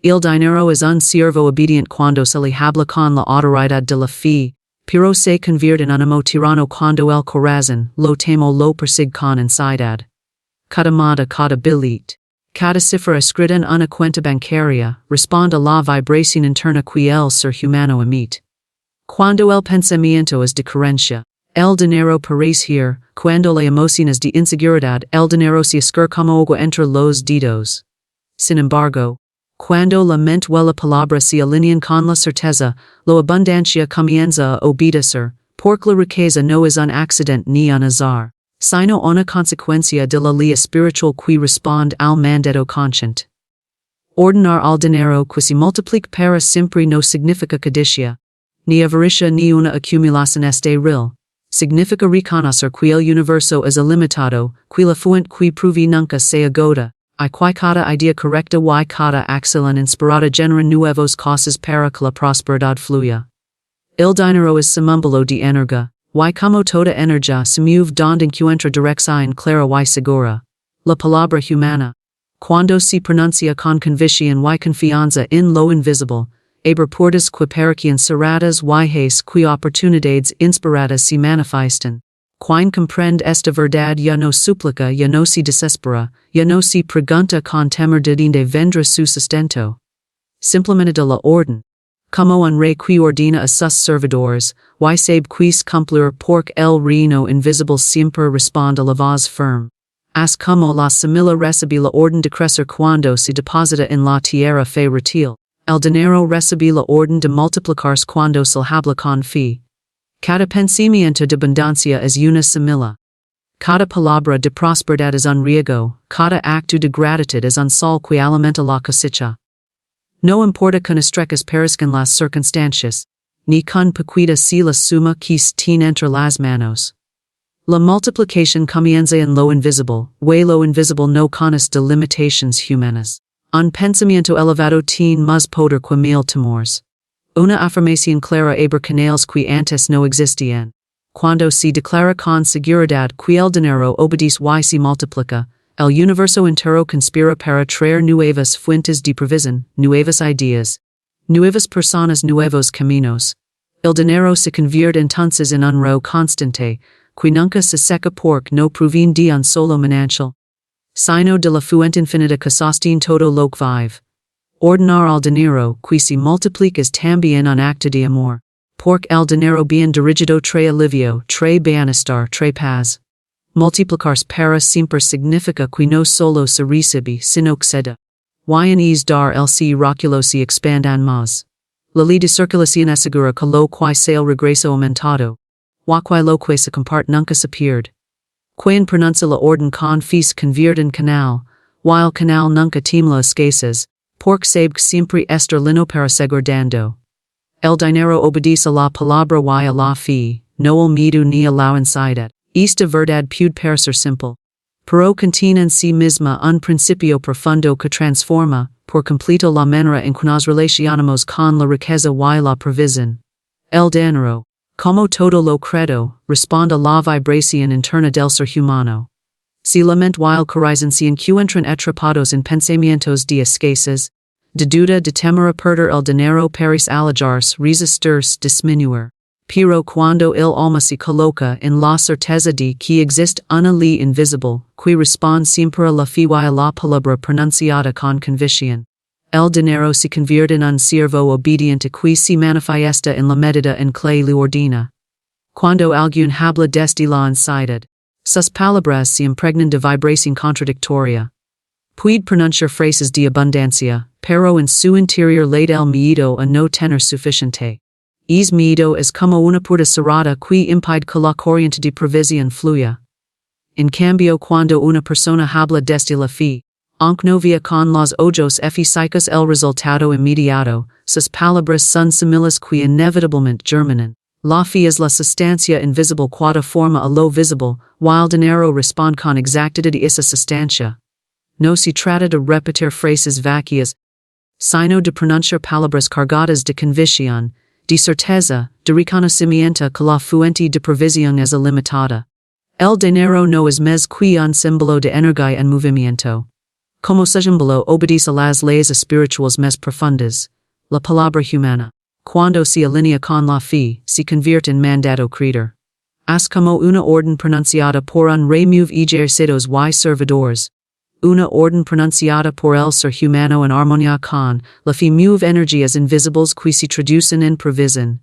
Il dinero es un siervo obedient cuando se le habla con la autoridad de la fe, pero se convierte en un amo tirano cuando el corazón lo temo lo persigue con ansiedad. Cada moda cada billet. Cada cifra escrita en una cuenta bancaria responde a la vibración interna que el ser humano emite. Cuando el pensamiento es de carencia, el dinero parece ir, cuando la emoción es de inseguridad, el dinero se escurre como agua entre los dedos. Sin embargo, cuando la mente o la palabra se alinean con la certeza, la abundancia comienza a obedecer, porque la riqueza no es un accidente ni un azar, sino una consecuencia de la ley espiritual que responde al mandato consciente. Ordenar al dinero que se multiplica para siempre no significa codicia, ni avaricia ni una acumulación estéril. Significa reconocer que el universo es ilimitado, que la fuente que provee nunca se agota, y que cada idea correcta y cada acción inspirada genera nuevos cosas para que la prosperidad fluya. El dinero es símbolo de energía, y como toda energía se mueve donde encuentra dirección clara y segura. La palabra humana, cuando se pronuncia con convicción y confianza en lo invisible, abre puertas que parecían cerradas y hace que oportunidades inspiradas se manifiesten. Quien comprende esta verdad ya no suplica, ya no se desespera, ya no se pregunta con temor de donde vendrá su sustento. Simplemente de la orden. Como un rey que ordena a sus servidores, y sabe quis cumplir porque el reino invisible siempre responde a la voz firme. As como la semilla recibe la orden de crecer cuando se deposita en la tierra fértil. El dinero recibe la orden de multiplicarse cuando se habla con fe. Cada pensamiento de abundancia es una semilla. Cada palabra de prosperidad es un riego, cada acto de gratitud es un sol que alimenta la cosecha. No importa con estrechas parezcan las circunstancias, ni con pequeña si la suma que se tiene entre las manos. La multiplicación comienza en lo invisible, y lo invisible no conoce de limitations humanas. Un pensamiento elevado tiene más poder que mil temores. Una afirmación clara abre canales que antes no existían. Cuando se declara con seguridad que el dinero obedece y se multiplica, el universo entero conspira para traer nuevas fuentes de provisión, nuevas ideas, nuevas personas, nuevos caminos. El dinero se convierte entonces en un ro constante, que nunca se seca porque no proviene de un solo manantial, sino de la fuente infinita que sostiene todo lo que vive. Ordenar al dinero que se multiplica es también un acto de amor, porque el dinero bien dirigido trae alivio, trae bienestar, trae paz. Multiplicarse para siempre significa que no solo se recibe, sino que se da. Y en es dar el círculo se expandan más. La ley de circulación asegura que lo que se el regreso aumentado, y que lo que se comparte nunca se pierde. Quien pronuncia la orden con fe se convierte en canal, y el canal nunca tiembla escasez, porque sabe que siempre está lino para seguir dando. El dinero obedece a la palabra y a la fe, no el miedo ni a la ansiedad. Esta verdad puede parecer simple, pero contiene en sí misma un principio profundo que transforma, por completo la manera en que nos relacionamos con la riqueza y la provisión. El dinero, como todo lo credo, responde a la vibración interna del ser humano. Si la mente y el corazón se encuentran atrapados en pensamientos de escasez, de duda, de temor a perder el dinero parece alejarse, resistirse, disminuir. Pero cuando el alma se coloca en la certeza de que existe una ley invisible, que responde siempre a la fe y a la palabra pronunciada con convicción, el dinero se convierte en un siervo obediente que se manifiesta en la medida en que le ordena. Cuando alguien habla desde la ansiedad, sus palabras se impregnan de vibración contradictoria. Puede pronunciar frases de abundancia, pero en su interior late el miedo a no tener suficiente. Es miedo es como una puerta cerrada que impide que la corriente de provisión fluya. En cambio, cuando una persona habla desde la fe, aunque no vea con los ojos físicos el resultado inmediato, sus palabras son similares que inevitablemente germinan. La fe es la sustancia invisible que forma a lo visible, while dinero responde con exactitud a esa sustancia. No se trata de repetir frases vacías, sino de pronunciar palabras cargadas de convicción, de certeza, de reconocimiento que la fuente de provisión es ilimitada. El dinero no es más que un símbolo de energía en movimiento. Como sejambolo obedece a las leyes espirituales más profundas. La palabra humana. Cuando se alinea con la fe, se convierte en mandato creator. Es como una orden pronunciada por un rey muy ejercidos y servidores. Una orden pronunciada por el ser humano en armonía con la fe muy energías invisibles que se traducen en provisión,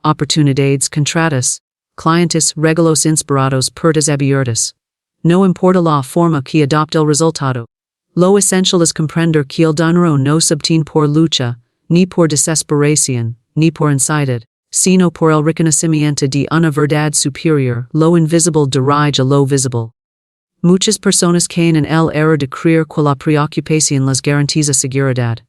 oportunidades contratas, clientes regalos inspirados puertas abiertas. No importa la forma que adopte el resultado. Lo esencial es comprender que el dinero no se obtiene por lucha, ni por desesperación, ni por ansiedad, sino por el reconocimiento de una verdad superior. Lo invisible dirige a lo visible. Muchas personas caen en el error de creer que la preocupación les garantiza seguridad.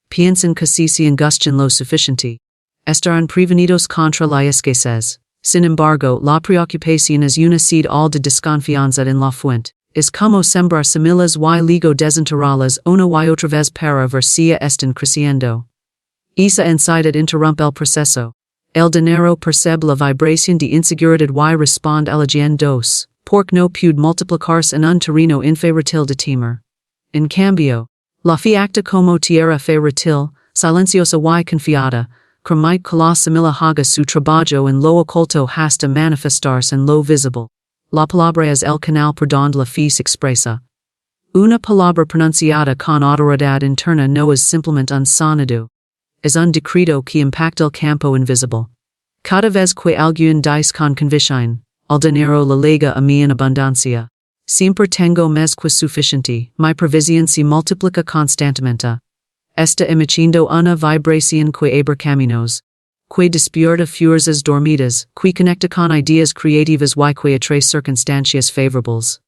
Piensan que si se angustian lo suficiente, estarán prevenidos contra la escasez. Sin embargo, la preocupación es una señal de desconfianza en la fuente. Es como sembrar semillas y luego desenterrarlas una y otra vez para ver si están creciendo. Esa ansiedad interrumpe el proceso. El dinero percibe la vibración de inseguridad y responde eligiendo-se. Porque no puede multiplicarse en un terreno infértil de temer. En cambio, la fe acta como tierra fértil, silenciosa y confiada, permite que la semilla haga su trabajo en lo oculto hasta manifestarse en lo visible. La palabra es el canal por donde la fe se expresa. Una palabra pronunciada con autoridad interna no es simplemente un sonido. Es un decreto que impacta el campo invisible. Cada vez que alguien dice con convicción, el dinero le llega a mí en abundancia. Siempre tengo más que suficiente, mi provisión se multiplica constantemente. Está emitiendo una vibración que abre caminos, que despierta fuerzas dormidas, que conecta con ideas creativas y que atrae circunstancias favorables.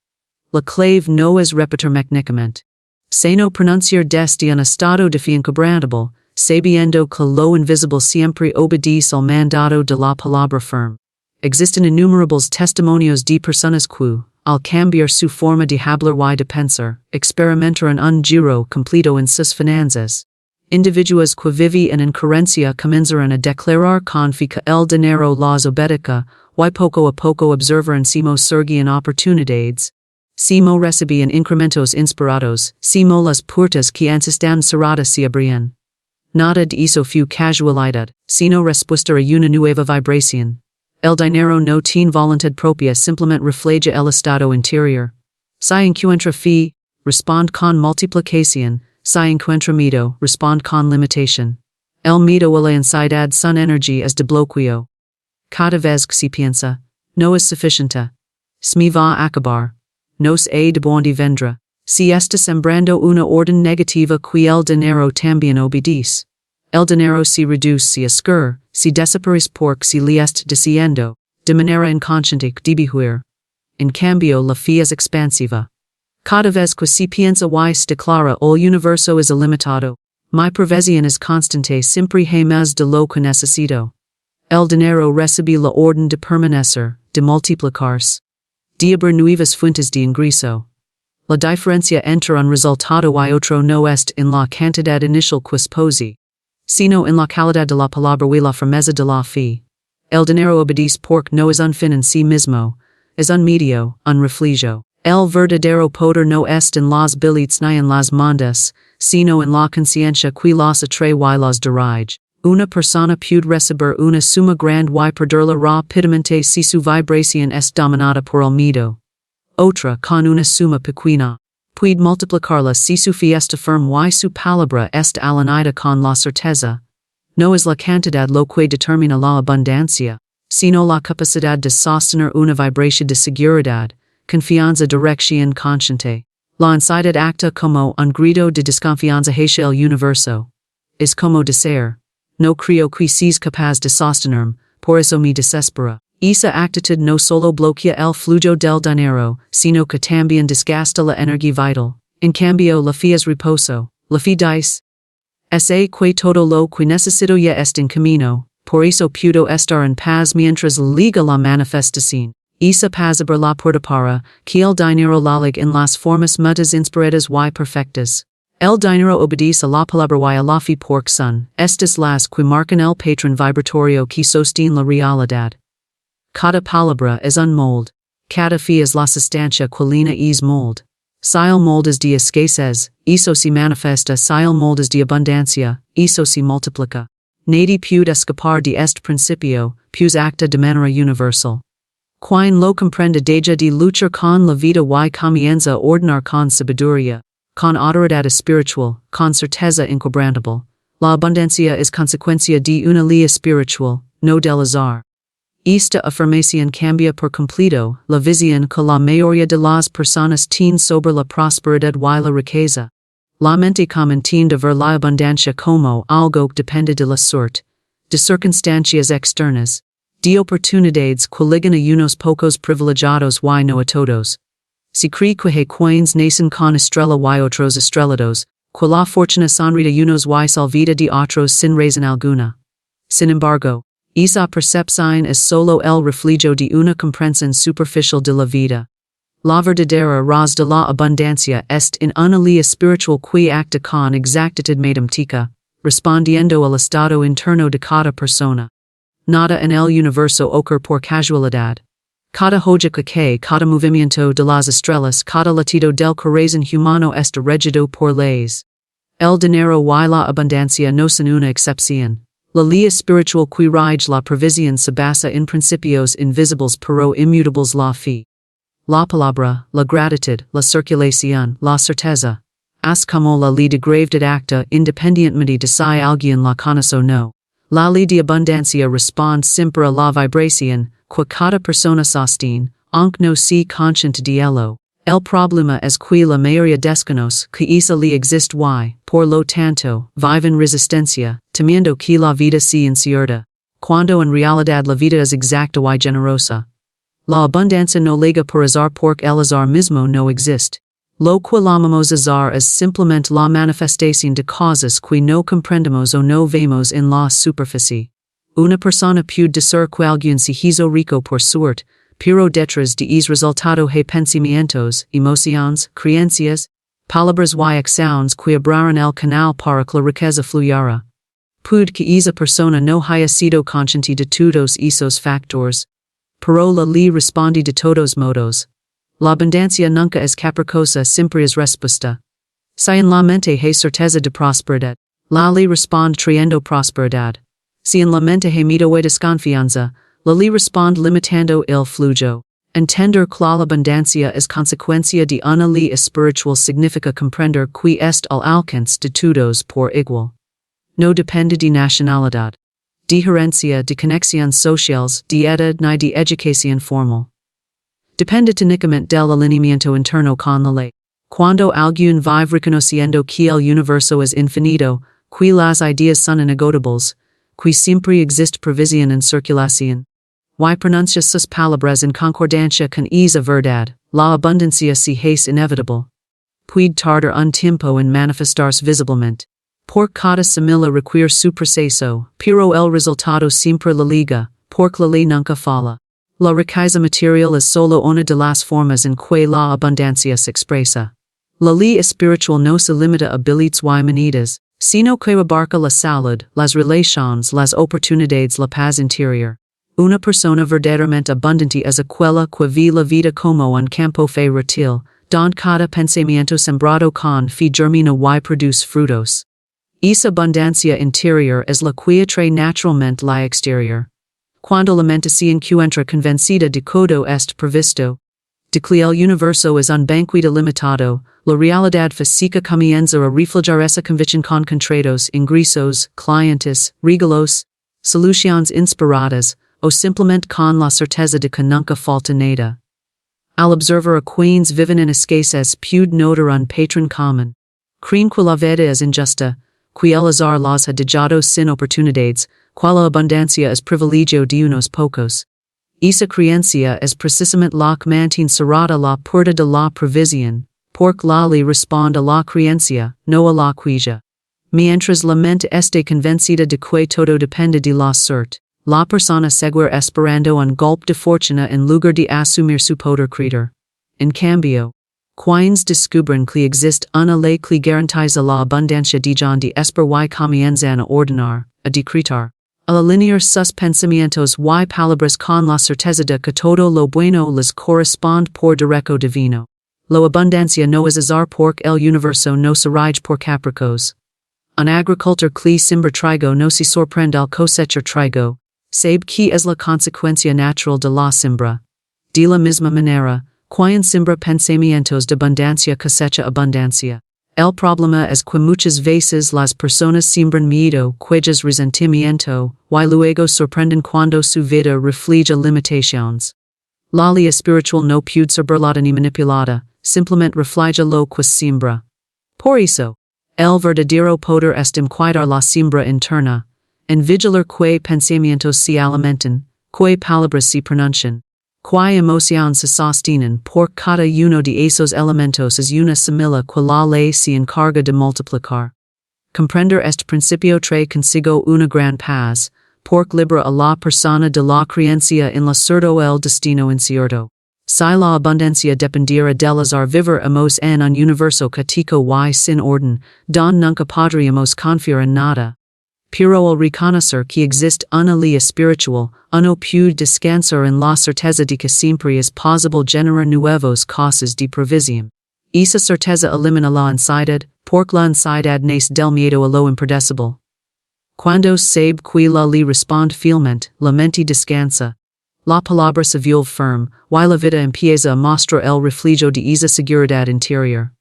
La clave no es repetir mecánicamente, sino pronunciar desde un estado de fe inquebrantable, sabiendo que lo invisible siempre obedece al mandato de la palabra firme. Existen innumerables testimonios de personas que, al cambiar su forma de hablar y de pensar, experimentaron un giro completo en sus finanzas. Individuos que viven en incoherencia comenzaron a declarar con fe que el dinero las obedece, y poco a poco observaron cómo surgían oportunidades. Cómo recibían incrementos inspirados, cómo las puertas que antes estaban cerradas se abrían. Nada de eso fue casualidad, sino respuesta a una nueva vibración. El dinero no tiene voluntad propia, simplemente refleja el estado interior. Si encuentra fe, responde con multiplicación. Si encuentra miedo, responde con limitación. El miedo a la ansiedad son energía es de bloqueo. Cada vez que se piensa, no es suficiente. Se va a acabar. Nos ha de bonde vendrá. Si está sembrando una orden negativa que el dinero también obedece. El dinero se reduce, se escurre, se desaparece porque se le está diciendo, de manera inconsciente que debe huir. En cambio, la fe es expansiva. Cada vez que se piensa y se declara el universo es ilimitado, mi provisión es constante siempre hay más de lo que necesito. El dinero recibe la orden de permanecer, de multiplicarse, de abrir nuevas fuentes de ingreso. La diferencia entre un resultado y otro no está en la cantidad inicial que se posee, sino en la calidad de la palabra y la firmeza de la fe. El dinero obedece porque no es un fin en sí mismo, es un medio, un reflejo. El verdadero poder no está en las billets ni en las monedas, sino en la conciencia que las atrae y las dirige. Una persona puede recibir una suma grande y perderla rápidamente si su vibración es dominada por el miedo. Otra, con una suma pequeña, puede multiplicarla si su fe está firme y su palabra está alineada con la certeza. No es la cantidad lo que determina la abundancia, sino la capacidad de sostener una vibración de seguridad, confianza dirección consciente. La ansiedad acta como un grito de desconfianza hacia el universo. Es como decir, no creo que seas capaz de sostenerme, por eso me desespera. Esa actitud no solo bloquea el flujo del dinero, sino que también desgasta la energía vital. En cambio, la fe es reposo. La fe dice, sé que todo lo que necesito ya está en camino, por eso puedo estar en paz mientras liga la manifestación. Esa paz abre la puerta para que el dinero la ligue en las formas mutas inspiradas y perfectas. El dinero obedece a la palabra y a la fe porque son estas las que marcan el patrón vibratorio que sostiene la realidad. Cada palabra es un molde. Cada fe es la sustancia que llena es molde. Sil moldes de escasez, eso se manifesta. Sil moldes de abundancia, eso se multiplica. Nadi pude escapar de este principio, pues acta de manera universal. Quien lo comprende deja de luchar con la vida y comienza a ordenar con sabiduría, con autoridad espiritual, con certeza inquebrantable. La abundancia es consecuencia de una ley espiritual, no del azar. Esta afirmación cambia por completo la visión que la mayoría de las personas tienen sobre la prosperidad y la riqueza. La mente común tiende a ver la abundancia como algo que depende de la suerte, de circunstancias externas, de oportunidades que ligan a unos pocos privilegiados y no a todos. Se cree que hay quienes nacen con estrella y otros estrelados, que la fortuna sonrita unos y salvida de otros sin razón alguna. Sin embargo, esa percepción es solo el reflejo de una comprensión superficial de la vida. La verdadera raz de la abundancia est en una ley espiritual que acta con exactitud matemática, respondiendo al estado interno de cada persona. Nada en el universo ocurre por casualidad. Cada hoja que cada movimiento de las estrellas, cada latido del corazón humano está regido por leyes. El dinero y la abundancia no son una excepción. La ley espiritual que rige la provisión se basa en principios invisibles pero immutables. La fe, la palabra, la gratitud, la circulación, la certeza. Es como la ley de gravedad acta independientemente de si alguien la conoce o no. La ley de abundancia responde siempre a la vibración que cada persona sostiene, aunque no sea consciente de ello. El problema es que la mayoría desconoce que esa ley existe y, por lo tanto, vive en resistencia, temiendo que la vida sea incierta, cuando en realidad la vida es exacta y generosa. La abundancia no llega por azar porque el azar mismo no existe. Lo que llamamos azar es simplemente la manifestación de cosas que no comprendemos o no vemos en la superficie. Una persona puede decir que alguien se hizo rico por suerte, pero detrás de es resultado hay pensamientos, emociones, creencias, palabras y acciones que abrieron el canal para que la riqueza fluyera. Puede que esa persona no haya sido consciente de todos esos factores, pero la ley responde de todos modos. La abundancia nunca es caprichosa, siempre es respuesta. Si en la mente hay certeza de prosperidad, la ley responde trayendo prosperidad. Si en la mente hay miedo y desconfianza, la ley responde limitando el flujo. Entender que la abundancia es consecuencia de una ley espiritual significa comprender que est al alcance de todos por igual. No depende de nacionalidad, de herencia, de conexiones sociales, de edad ni de educación formal. Depende técnicamente del alineamiento interno con la ley. Cuando alguien vive reconociendo que el universo es infinito, que las ideas son inagotables, que siempre existe provisión en circulación, y pronuncia sus palabras en concordancia con esa verdad, la abundancia se hace inevitable. Puede tardar un tiempo en manifestarse visiblemente. Por cada semilla requiere su proceso, pero el resultado siempre la liga, porque la ley nunca falla. La riqueza material es solo una de las formas en que la abundancia se expresa. La ley espiritual no se limita a billets y monedas, sino que abarca la salud, las relaciones, las oportunidades, la paz interior. Una persona verdaderamente abundante es aquella que ve la vida como un campo fértil, donde cada pensamiento sembrado con fe germina y produce frutos. Esa abundancia interior es la que atrae naturalmente la exterior. Cuando la mente se encuentra convencida de que todo est previsto, de que el universo es un banquete limitado, la realidad física comienza a reflejar esa convicción con contratos, ingresos, clientes, regalos, soluciones inspiradas, o simplemente con la certeza de que nunca falta nada. Al observar a quienes viven en escasez puede notar un patrón común. Creen que la vida es injusta, que el azar las ha dejado sin oportunidades, que la abundancia es privilegio de unos pocos. Esa creencia es precisamente la que mantiene cerrada la puerta de la provisión, porque la ley responde a la creencia, no a la queja. Mientras la mente esté convencida de que todo depende de la suerte, la persona seguirá esperando un golpe de fortuna en lugar de asumir su poder creador. En cambio, quienes descubren que existe una ley que garantiza la abundancia dejan de esperar y comienzan a ordenar, a decretar, a alinear sus pensamientos y palabras con la certeza de que todo lo bueno les corresponde por derecho divino. Lo abundancia no es azar pork el universo no se rige por capricos. Un agricultor cli siembra trigo no se sorprende al cosechar trigo, sabe que es la consecuencia natural de la siembra. De la misma manera, quien siembra pensamientos de abundancia cosecha abundancia. El problema es que muchas veces las personas siembran miedo, cuellas resentimiento, y luego sorprenden cuando su vida refleja limitaciones. La ley espiritual no puede ser burlada ni manipulada, simplemente refleja lo que siembra. Por eso, el verdadero poder es cuidar la siembra interna, en vigilar que pensamientos se alimenten, que palabras se pronuncian, que emociones se sostienen por cada uno de esos elementos es una semilla que la ley se encarga de multiplicar. Comprender este principio trae consigo una gran paz, porque libera a la persona de la creencia en la certo el destino incierto. Si la abundancia dependiera del azar viviremos en un universo caótico y sin orden, don nunca podríamos confiar en nada. Pero al reconocer que existe una ley espiritual, uno puede descansar en la certeza de que siempre es posible generar nuevos casos de provisión. Esa certeza elimina la ansiedad, porque la ansiedad nace del miedo a lo impredecible. Cuando sabe que la ley responde fielmente, la mente descansa. La palabra se vuelve firme, y la vida empieza a mostrar el reflejo de esa seguridad interior.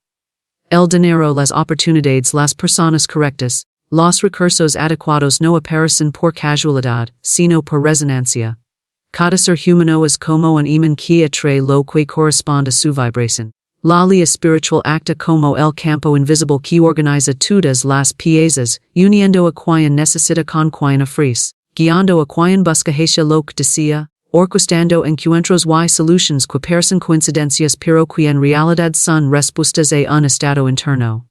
El dinero, las oportunidades, las personas correctas, los recursos adecuados no aparecen por casualidad, sino por resonancia. Cada ser humano es como un imán que atrae lo que corresponde a su vibración. La ley espiritual acta como el campo invisible que organiza todas las piezas, uniendo a quien necesita con quien ofrece, guiando a quien busca hacia lo que desea, orquestando encuentros y soluciones que parecen coincidencias pero que en realidad son respuestas a un estado interno.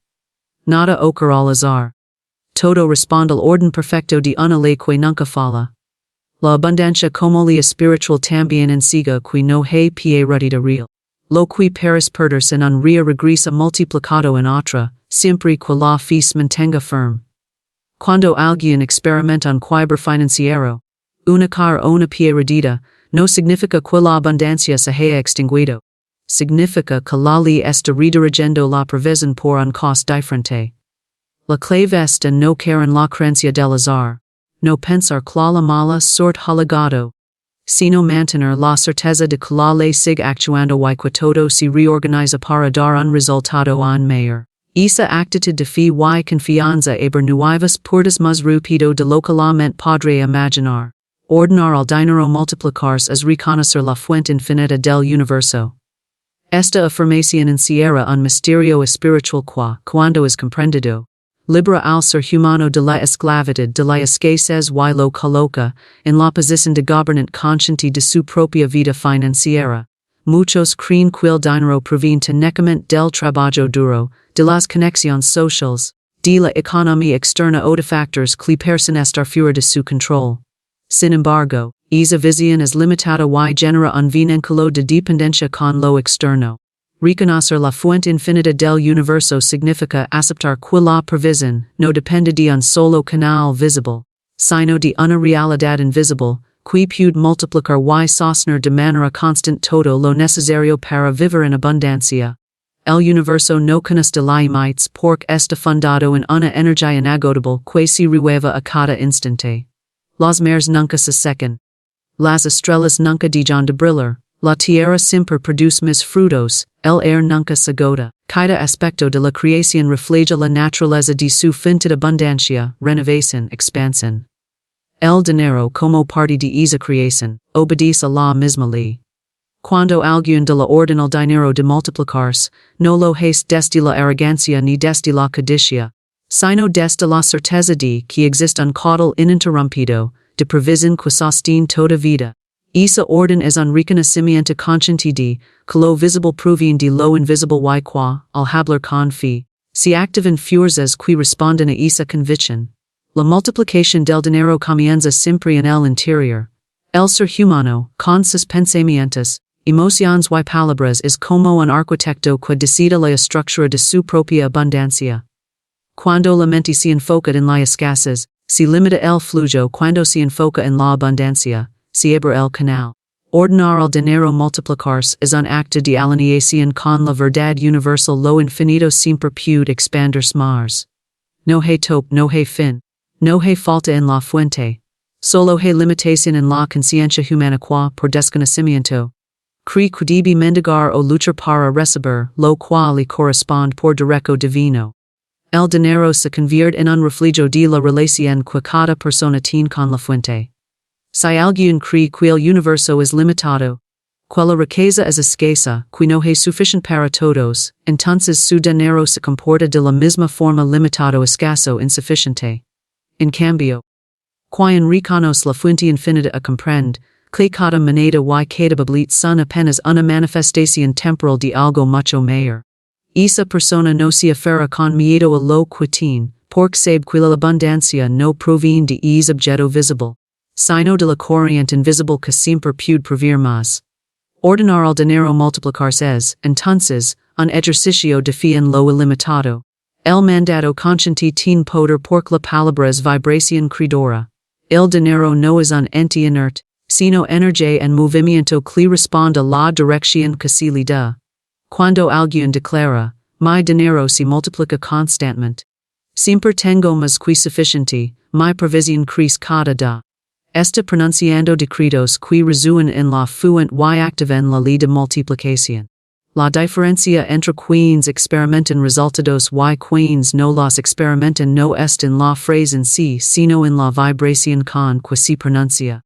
Nada ocurre al azar. Todo responde al orden perfecto de una ley que nunca falla. La abundancia como ley espiritual también ensiga que no hay pérdida real. Lo que parece perderse en un ría regresa multiplicado en otra, siempre que la fe se mantenga firme. Cuando alguien experimenta un quiebre financiero, una cara o una pérdida, no significa que la abundancia se haya extinguido. Significa que la ley está redirigiendo la provisión por un costo diferente. La clave está no caer en la creencia del azar, no pensar que la mala suerte ha llegado, sino mantener la certeza de que la ley sigue actuando y que todo se reorganiza para dar un resultado aún mayor. Esa actitud de fe y confianza abre nuevas puertas más rápido de lo que la mente podría imaginar. Ordenar al dinero multiplicarse es reconocer la fuente infinita del universo. Esta afirmación encierra un misterio espiritual que, cuando es comprendido, libera al ser humano de la esclavitud de la escasez y lo coloca en la posición de gobernante consciente de su propia vida financiera. Muchos creen que el dinero proviene técnicamente del trabajo duro, de las conexiones sociales, de la economía externa o de factores que parecen estar fuera de su control. Sin embargo, esa visión es limitada y genera un vínculo de dependencia con lo externo. Reconocer la fuente infinita del universo significa aceptar que la provisión no depende de un solo canal visible, sino de una realidad invisible, que puede multiplicar y sostener de manera constante todo lo necesario para vivir en abundancia. El universo no conoce límites porque está fundado en una energía inagotable que se renueva a cada instante. Los mares nunca se secan. Las estrellas nunca dejan de brillar. La tierra siempre produce mis frutos, el aire nunca se agota. Cada aspecto de la creación refleja la naturaleza de su finita abundancia, renovación, expansión. El dinero como parte de esa creación, obedece a la misma ley. Cuando alguien de la orden al dinero de multiplicarse, no lo hace desde la arrogancia ni desde la codicia, sino desde la certeza de que existe un caudal ininterrumpido, de provisión que sostiene toda vida. Esa orden es un reconocimiento consciente de que lo visible proviene de lo invisible y que, al hablar con fe, se activan fuerzas que responden a esa convicción. La multiplicación del dinero comienza siempre en el interior. El ser humano, con sus pensamientos, emociones y palabras es como un arquitecto que decide la estructura de su propia abundancia. Cuando la mente se enfoca en la escasez, se limita el flujo. Cuando se enfoca en la abundancia, se abre el canal. Ordenar el dinero multiplicarse es un acto de alineación con la verdad universal lo infinito siempre puede expandirse más. No hay tope, no hay fin. No hay falta en la fuente. Solo hay limitación en la conciencia humana por desconocimiento. Cree que debe mendigar o luchar para recibir lo cual le corresponde por derecho divino. El dinero se convierte en un reflejo de la relación que cada persona tiene con la fuente. Si alguien cree que el universo es limitado, que la riqueza es escasa, que no hay suficiente para todos, entonces su dinero se comporta de la misma forma limitado, escaso, insuficiente. En cambio, quien reconoce la fuente infinita a comprende, que cada moneda y cada billete son apenas una manifestación temporal de algo mucho mayor. Esa persona no se aferra con miedo a lo que tiene, porque sabe que la abundancia no proviene de ese objeto visible, sino de la corriente invisible que siempre puede proveer más. Ordenar el dinero multiplicarse es, entonces, un ejercicio de fe en lo ilimitado. El mandato consciente tiene poder porque la palabra es vibración creadora. El dinero no es un ente inerte, sino energía en movimiento que responde a la dirección que se le da. Cuando alguien declara, mi dinero se multiplica constantemente. Siempre tengo más que suficiente, mi provisión crece cada día. Está pronunciando decretos que resuenan en la fuente y activan la ley de multiplicación. La diferencia entre quienes experimentan resultados y quienes no los experimentan no está en la frase en sí, sino en la vibración con que se pronuncia.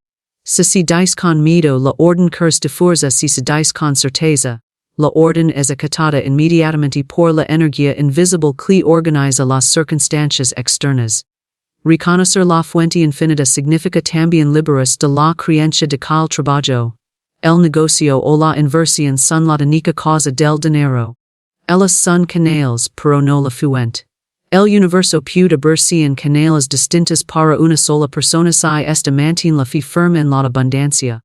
Si se dice con miedo, la orden curse de fuerza; si se dice con certeza, la orden es acatada inmediatamente por la energía invisible que organiza las circunstancias externas. Reconocer la fuente infinita significa también liberarse de la creencia de que el trabajo, el negocio o la inversión son la única causa del dinero. Ellas son canales, pero no la fuente. El universo puede abrirse en canales distintos para una sola persona si esta mantiene la fe firme en la abundancia.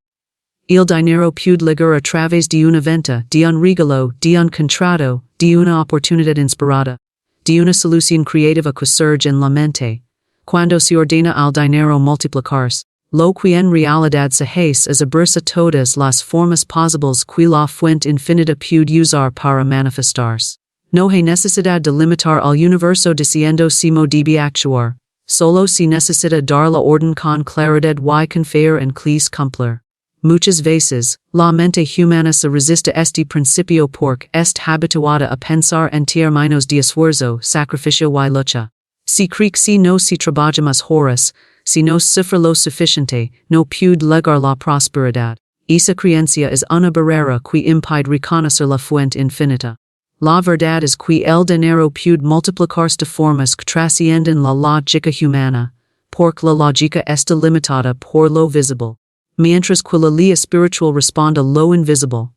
El dinero puede llegar a través de una venta, de un regalo, de un contrato, de una oportunidad inspirada, de una solución creativa que surge en la mente. Cuando se ordena al dinero multiplicarse, lo que en realidad se hace es abrirse todas las formas posibles que la fuente infinita puede usar para manifestarse. No hay necesidad de limitar al universo diciendo cómo debe actuar, solo se necesita dar la orden con claridad y confiar en que se cumplir. Muchas veces, la mente humana se resiste a este principio porque está habituada a pensar en términos de esfuerzo, sacrificio y lucha. Si cree que si no se trabaja más horas, si no sufre lo suficiente, no puede llegar la prosperidad. Esa creencia es una barrera que impide reconocer la fuente infinita. La verdad es que el dinero puede multiplicarse de formas que trascienden la lógica humana, porque la lógica está limitada por lo visible, mientras que la ley espiritual responde a lo invisible.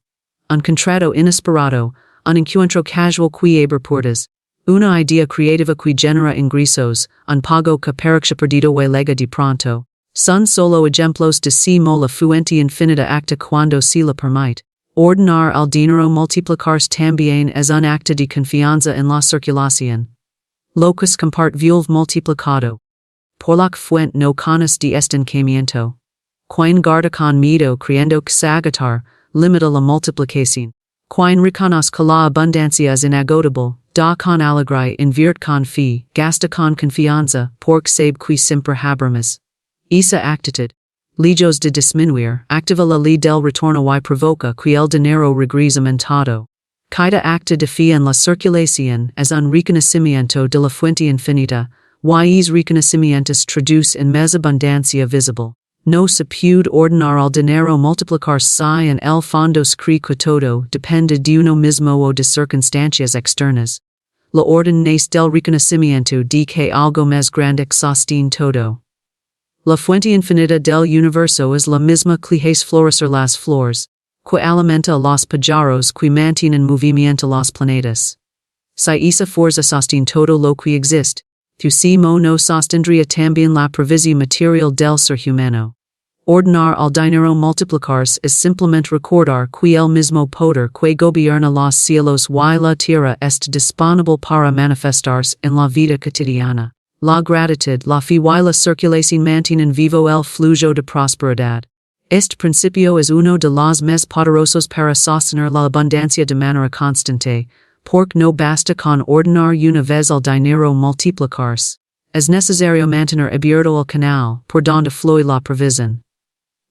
Un contrato inesperado, un encuentro casual que abre puertas, una idea creativa que genera ingresos, un pago que parece perdido y llega de pronto, son solo ejemplos de cómo la fuente infinita acta cuando se la permite. Ordenar el dinero multiplicarse también es un acto de confianza en la circulación. Lo que se comparte vuelve multiplicado. Por la fuente no conoce de estancamiento. Quien guarda con miedo creyendo que Sagrado limita la multiplicación. Quien reconoce que la abundancia es inagotable, da con alegría, invierte con fe, gasta con confianza, porque sabe que siempre habrá. Esa actitud, lejos de disminuir, activa la ley del retorno y provoca que el dinero regrese aumentado. Cada acto de fe en la circulación es un reconocimiento de la fuente infinita, y es reconocimientos traduce en más abundancia visible. No se puede ordenar el dinero multiplicarse si en el fondo se cree que todo depende de uno mismo o de circunstancias externas. La orden nace del reconocimiento de que algo más grande sostiene todo. La fuente infinita del universo es la misma que hace florecer las flores, que alimenta a los pájaros que mantienen en movimiento los planetas. Si esa fuerza sostiene todo lo que existe, tu cómo no sostendría también la provisión material del ser humano. Ordenar el dinero multiplicarse es simplemente recordar que el mismo poder que gobierna los cielos y la tierra está disponible para manifestarse en la vida cotidiana. La gratitud, la fe y la circulación mantienen vivo el flujo de prosperidad. Este principio es uno de los más poderosos para sostener la abundancia de manera constante, porque no basta con ordenar una vez el dinero multiplicarse. Es necesario mantener abierto el canal, por donde fluye la provisión.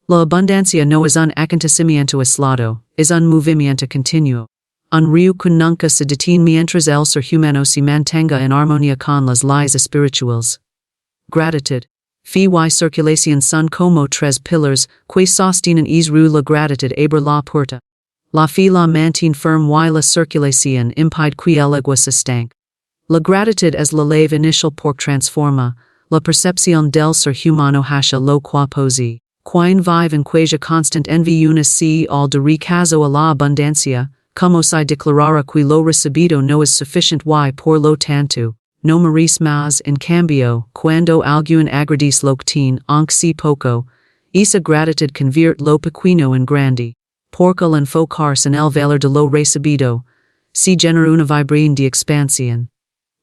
La abundancia no es un acontecimiento aislado, es un movimiento continuo. Un río que nunca se detiene mientras el ser humano se mantenga en armonía con las leyes espirituales. Gratitud. Fe y circulación son como tres pillars que sostienen la gratitud abre la puerta. La fe la mantiene firme y la circulación impide que el agua se estanque. La gratitud es la lave inicial porque transforma la percepción del ser humano hacia lo que posee. Quien vive en quella constant envy una si al de recazo a la abundancia, como si declarara que lo recibido no es suficiente y por lo tanto, no merece más. En cambio, cuando alguien agradece lo que tiene, aunque sea poco, esa gratitud convierte lo pequeño en grande. Porque al enfocarse en el valor de lo recibido, se genera una vibración de expansión.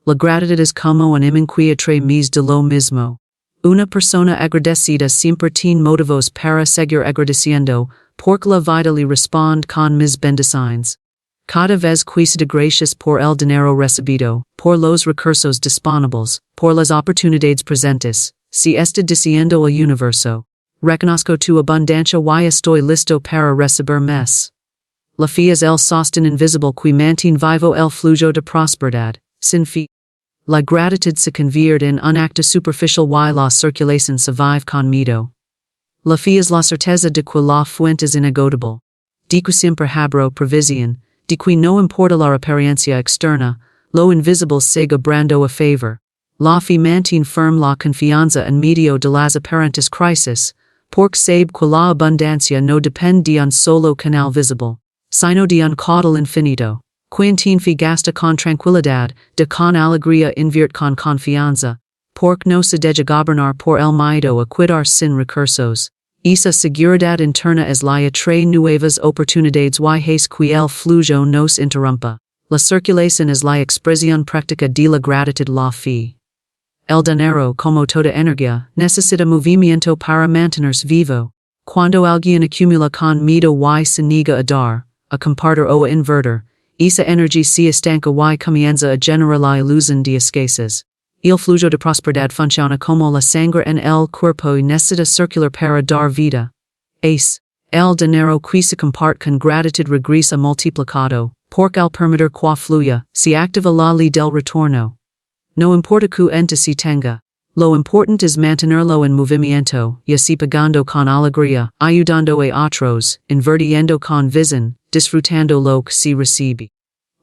La gratitud es como un imán que atrae más de lo mismo. Una persona agradecida siempre tiene motivos para seguir agradeciendo, porque la vida le responde con mis bendiciones. Cada vez que se da gracias por el dinero recibido, por los recursos disponibles, por las oportunidades presentes, se está diciendo al universo, reconozco tu abundancia y estoy listo para recibir más. La fe es el sostén invisible que mantiene vivo el flujo de prosperidad. Sin fe, la gratitud se convierte en un acto superficial y la circulación se vive con miedo. La fe es la certeza de que la fuente es inagotable, de que siempre habrá provisión, de que no importa la apariencia externa, lo invisible sigue obrando a favor. La fe mantiene firme la confianza en medio de las aparentes crisis, porque sabe que la abundancia no depende de un solo canal visible, sino de un caudal infinito. Quien tiene fe gasta con tranquilidad, de con alegría invierte con confianza, porque no se deja gobernar por el miedo a quedarse sin recursos. Esa seguridad interna es la atrae nuevas oportunidades y hace que el flujo nos interrumpa. La circulación es la expresión práctica de la gratitud. La fe. El dinero, como toda energía, necesita movimiento para mantenerse vivo. Cuando alguien acumula con miedo y se niega a dar, a compartir o a invertir, esa energía se estanca y comienza a generar la ilusión de escasez. El flujo de prosperidad funciona como la sangre en el cuerpo y necesita circular para dar vida. El dinero que se comparte con gratitud regresa multiplicado, porque al permitir que fluya, se activa la ley del retorno. No importa que ente se tenga, lo importante es mantenerlo en movimiento, y así pagando con alegría, ayudando a otros, invirtiendo con visión, disfrutando lo que se recibe.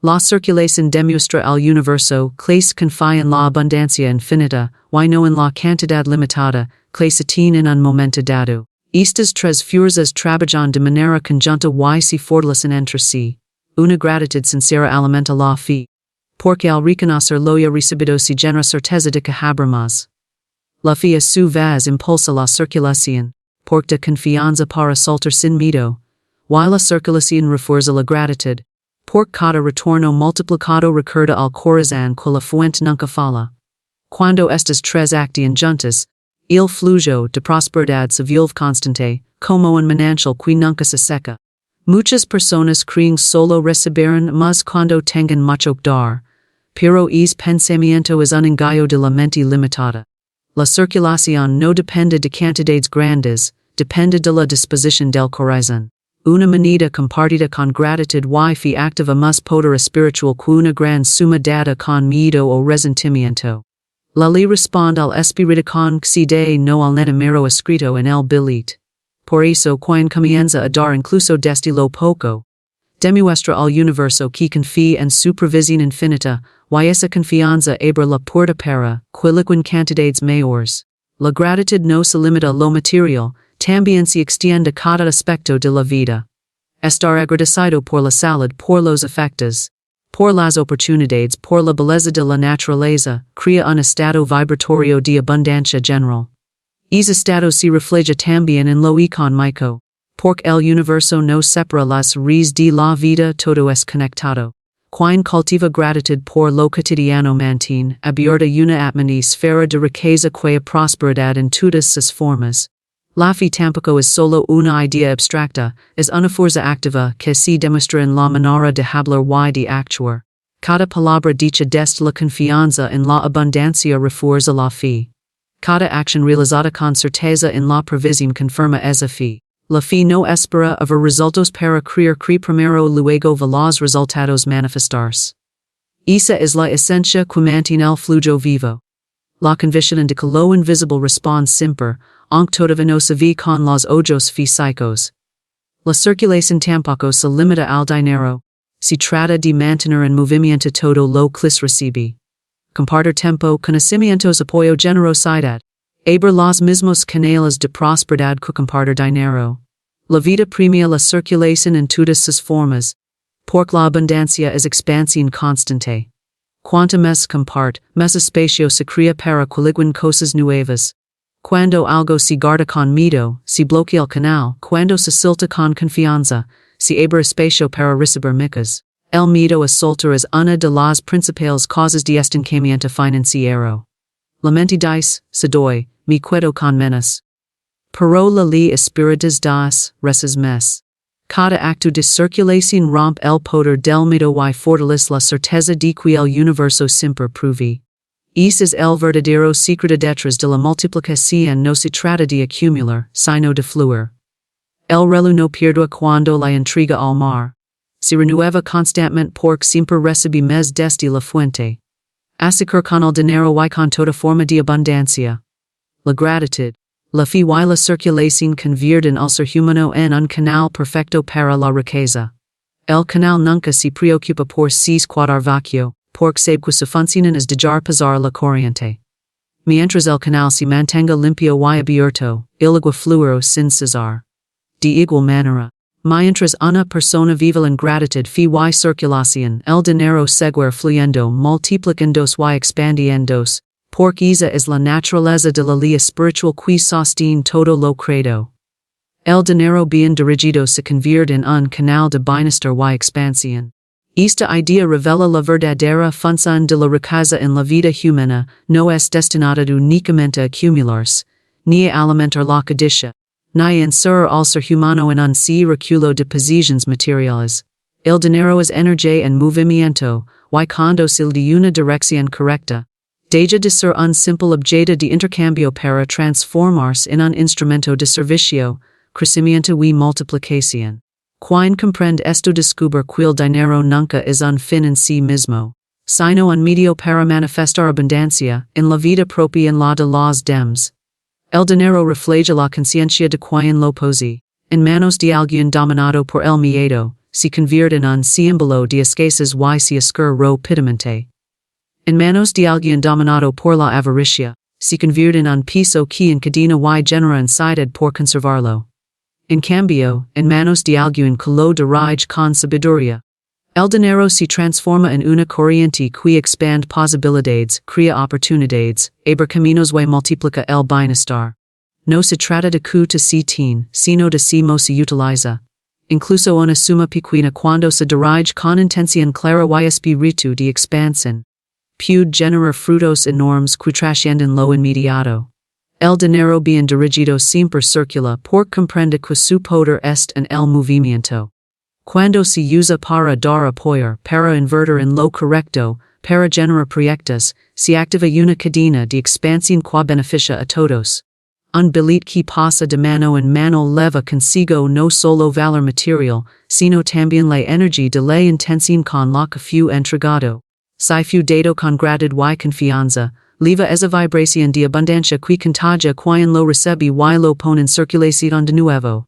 La circulación demuestra al universo que se confía en la abundancia infinita, y no en la cantidad limitada, que se tiene en un momento dado. Estas tres fuerzas trabajan de manera conjunta y se fortalecen entre sí. Una gratitud sincera alimenta la fe. Porque al reconocer lo ya recibido se genera certeza de que habrá más. La fe a su vez impulsa la circulación, porque de confianza para soltar sin miedo, y la circulación refuerza la gratitud. Porque cada retorno multiplicado recuerda al corazón que la fuente nunca falla. Cuando estas tres actúan juntas, el flujo de prosperidad se vuelve constante, como un manantial que nunca se seca. Muchas personas creen solo recibirán más cuando tengan mucho que dar, pero ese pensamiento es un engaño de la mente limitada. La circulación no depende de cantidades grandes, depende de la disposición del corazón. Una moneda compartida con gratitud y fe activa más poder espiritual que una gran suma dada con miedo o resentimiento. La ley responde al espíritu con que se da no al número escrito en el billete. Por eso quien comienza a dar incluso desde lo poco, demuestra al universo que confía en su provisión infinita, y esa confianza abre la puerta para quiliquen cantidades mayores. La gratitud no se limita a lo material, también se extiende a cada aspecto de la vida. Estar agradecido por la salud, por los efectos, por las oportunidades, por la belleza de la naturaleza, crea un estado vibratorio de abundancia general. Ese estado se refleja también en lo económico, porque el universo no separa las raíces de la vida, todo es conectado. Quien cultiva gratitud por lo cotidiano mantiene abierta una atmósfera de riqueza que prosperidad en todas sus formas. La fi tampoco es solo una idea abstracta, es una fuerza activa que se demuestra en la manera de hablar y de actuar. Cada palabra dicha desde la confianza en la abundancia refuerza la fe. Cada acción realizada con certeza en la provisión confirma esa fe. La fe no espera a ver resultados para creer primero luego veloz resultados manifestarse. Esa es la esencia que mantiene el flujo vivo. La convicción de que lo invisible responde siempre, aunque todavía no se ve con los ojos físicos. La circulación tampoco se limita al dinero. Se trata de mantener en movimiento todo lo que recibe. Compartir tiempo, conocimientos, apoyo, generosidad. Abrir los mismos canales de prosperidad que compartir dinero. La vida premia la circulación en todas sus formas. Porque la abundancia es expansión constante. Cuanto más comparte, más espacio se crea para coligüen cosas nuevas. Cuando algo se guarda con miedo, se bloquea el canal. Cuando se silta con confianza, se abre espacio para recibir micas. El miedo a soltar es una de las principales causas de estancamiento financiero. La mente dice, se doy, me quedo con menos. Pero la ley espíritus das, reses mes. Cada acto de circulación rompe el poder del miedo y fortalece la certeza de que el universo siempre pruebe. Ese es el verdadero secreto detrás de la multiplicación. No se trata de acumular, sino de fluir. El reloj no pierde cuando la entrega al mar. Se renueva constantemente porque siempre recibe más desde la fuente. Asegurar con el dinero y con toda forma de abundancia. La gratitud, la fe y la circulación convierten al ser humano en un canal perfecto para la riqueza. El canal nunca se preocupa por si quedar vacío, porque sabe que su función es dejar pasar la corriente. Mientras el canal se mantenga limpio y abierto, el agua fluirá sin cesar. De igual manera, mientras una persona vive en gratitud, fe y circulación, el dinero seguirá fluyendo, multiplicándose y expandiéndose, porque esa es la naturaleza de la ley espiritual que sostiene todo lo creado. El dinero bien dirigido se convierte en un canal de bienestar y expansión. Esta idea revela la verdadera función de la riqueza en la vida humana. No es destinada únicamente a acumularse, ni a alimentar la codicia, ni a encerrar al ser humano en un círculo de posesiones materiales. El dinero es energía en movimiento, y cuando se de una dirección correcta, deja de ser un simple objeto de intercambio para transformarse en un instrumento de servicio, crecimiento y multiplicación. Quien comprende esto descubre que el dinero nunca es un fin en sí mismo, sino un medio para manifestar abundancia en la vida propia en la de los demás. El dinero refleja la conciencia de quien lo posee. En manos de alguien dominado por el miedo, se convierte en un símbolo de escasez y se escurre rápidamente. En manos de alguien dominado por la avaricia, se convierte en un peso que encadena y genera ansiedad por conservarlo. En cambio, en manos de alguien que lo dirige con sabiduría, el dinero se transforma en una corriente que expande posibilidades, crea oportunidades, abre caminos y multiplica el bienestar. No se trata de que se tiene, sino de cómo se utiliza. Incluso una suma pequeña cuando se dirige con intención clara y espíritu de expansión, puede generar frutos enormes que trascienden lo inmediato. El dinero bien dirigido siempre circula porque comprende que su poder está en el movimiento. Cuando se usa para dar apoyo, para invertir en lo correcto, para generar proyectos, se activa una cadena de expansión que beneficia a todos. Un billete que pasa de mano en mano leva consigo no solo valor material, sino también la energía de la intención con la que fue entregado. Si fue dado con gratitud y confianza, leva esa vibración de abundancia que contagia quien lo recibe y lo pone en circulación de nuevo.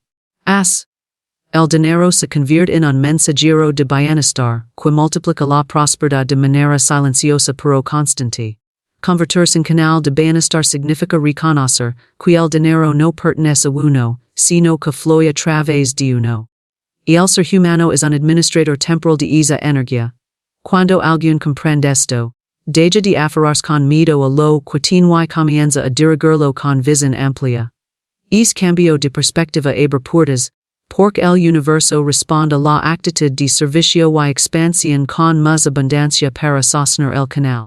El dinero se convierte en un mensajero de bienestar, que multiplica la prosperidad de manera silenciosa pero constante. Convertirse en canal de bienestar significa reconocer que el dinero no pertenece a uno, sino que fluye a través de uno. Y el ser humano es un administrador temporal de esa energía. Cuando alguien comprende esto, deja de aferrarse con miedo a lo que tiene y comienza a dirigirlo con visión amplia. Es cambio de perspectiva abre puertas, porque el universo responde a la actitud de servicio y expansión con más abundancia para sostener el canal.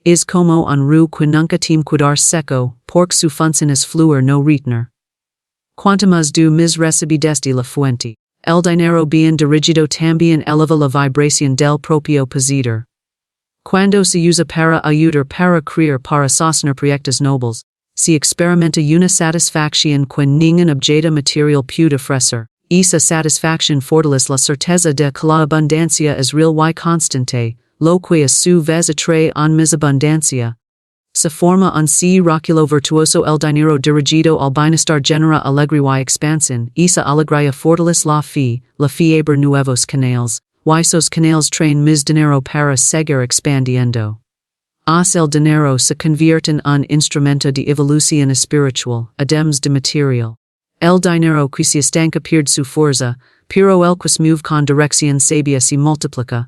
Es como un río que nunca teme quedar seco, porque su función es fluir no retener. Quantumas du mis recibi desti la fuente. El dinero bien dirigido también eleva la vibración del propio poseedor. Cuando se usa para ayudar para crear para sostener proyectos nobles, se experimenta una satisfacción que ningún objeto material puede ofrecer. Esa satisfaction fortalece la certeza de que la abundancia es real y constante, lo que a su vez atrae en mis abundancia. Se forma un círculo virtuoso el dinero dirigido al bienestar genera alegría y expansión. Esa alegría fortalece la fe abre nuevos canales, y esos canales traen mis dinero para seguir expandiendo. El dinero se convierte en un instrumento de evolución espiritual, además de material. El dinero que se estanca pierde su fuerza, pero el que se mueve con dirección sabia se multiplica.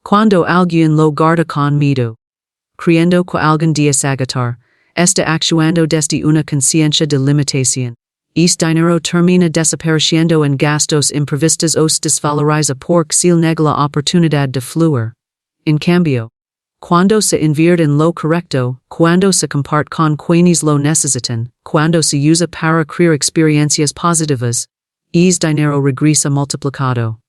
Cuando alguien lo guarda con miedo, creyendo que algún día sagatar, está actuando desde una conciencia de limitación. Dinero termina desapareciendo en gastos imprevistos o desvaloriza porque se nega la oportunidad de fluir. En cambio, cuando se invierte en lo correcto, cuando se comparte con quienes lo necesitan, cuando se usa para crear experiencias positivas, dinero regresa multiplicado.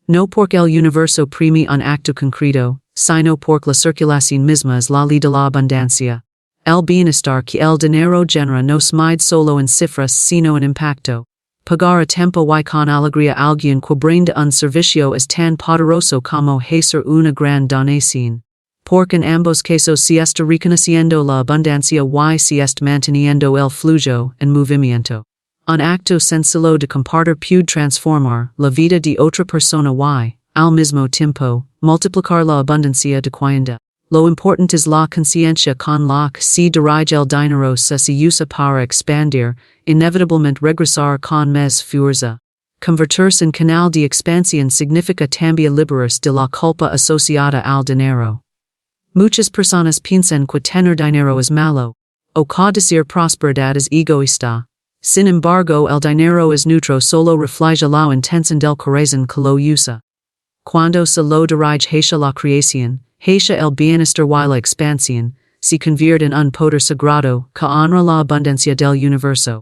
No porque el universo prime un acto concreto, sino porque la circulación misma es la ley de la abundancia. El bienestar que el dinero genera no se mide solo en cifras sino en impacto. Pagar a tiempo y con alegría alguien que brinda un servicio es tan poderoso como hacer una gran donación. Porque en ambos casos se está reconociendo la abundancia y se está manteniendo el flujo en movimiento. Un acto sencillo de compartir puede transformar la vida de otra persona y, al mismo tiempo, multiplicar la abundancia de cuenta. Lo importante es la conciencia con la que se dirige el dinero se usa para expandir, inevitablemente regresar con más fuerza. Convertirse en canal de expansión significa también liberarse de la culpa asociada al dinero. Muchas personas piensan que tener dinero es malo, o que decir prosperidad es egoísta. Sin embargo, el dinero es neutro solo refleja la intención del corazón que lo usa. Cuando se lo dirige hacia la creación, hacia el bienestar y la expansión, se convierte en un poder sagrado que honra la abundancia del universo.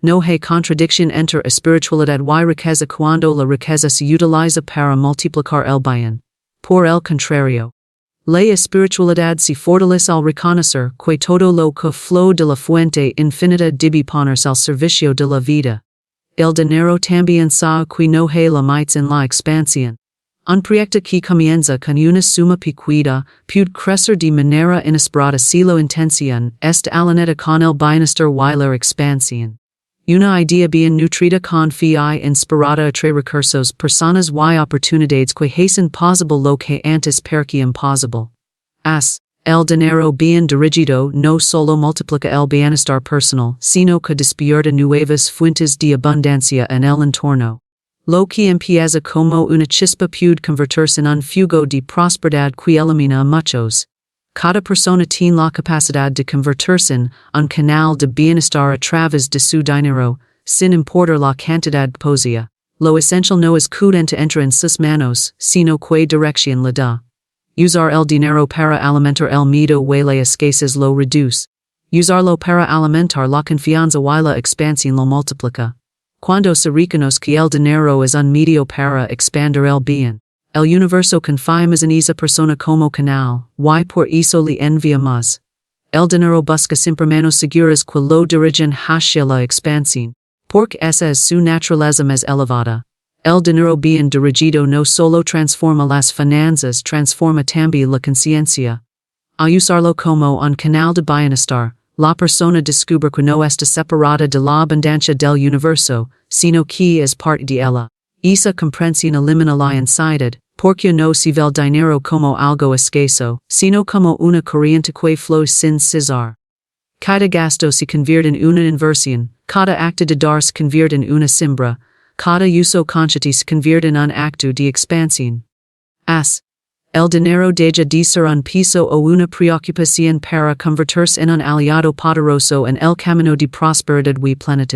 No hay contradicción entre espiritualidad y riqueza cuando la riqueza se utiliza para multiplicar el bien. Por el contrario, la espiritualidad se fortalece al reconocer que todo lo que flow de la fuente infinita debe ponerse al servicio de la vida. El dinero también sabe que no hay límites en la expansión. Un proyecto que comienza con una suma pequeña puede crecer de manera inesperada si la intención está alineada con el bienestar y la expansión. Una idea bien nutrida con fe y inspirada atrae recursos, personas y oportunidades que hacen posible lo que antes parecía imposible. El dinero bien dirigido no solo multiplica el bienestar personal, sino que despierta nuevas fuentes de abundancia en el entorno. Lo que empieza como una chispa puede convertirse en un fuego de prosperidad que elimina a muchos. Cada persona tiene la capacidad de convertirse en un canal de bienestar a través de su dinero, sin importar la cantidad que posea. Lo esencial no es que entre en sus manos, sino que dirección le da. Usar el dinero para alimentar el miedo y la escasez lo reduce. Usarlo para alimentar la confianza y la expansión lo multiplica. Cuando se reconoce que el dinero es un medio para expandir el bien, el universo confía más en esa persona como canal, y por eso le envía más. El dinero busca siempre manos seguras que lo dirigen hacia la expansión, porque esa es su naturaleza más elevada. El dinero bien dirigido no solo transforma las finanzas, transforma también la conciencia. Al usarlo como un canal de bienestar, la persona descubre que no está separada de la abundancia del universo, sino que es parte de ella. Esa comprensión elimina la ansiedad, porque no se ve el dinero como algo escaso, sino como una corriente que fluye sin cesar. Cada gasto se convierte en una inversión, cada acto de dar se convierte en una siembra, cada uso consciente se convierte en un acto de expansión. El dinero deja de ser un peso o una preocupación para convertirse en un aliado poderoso en el camino de prosperidad y plenitud.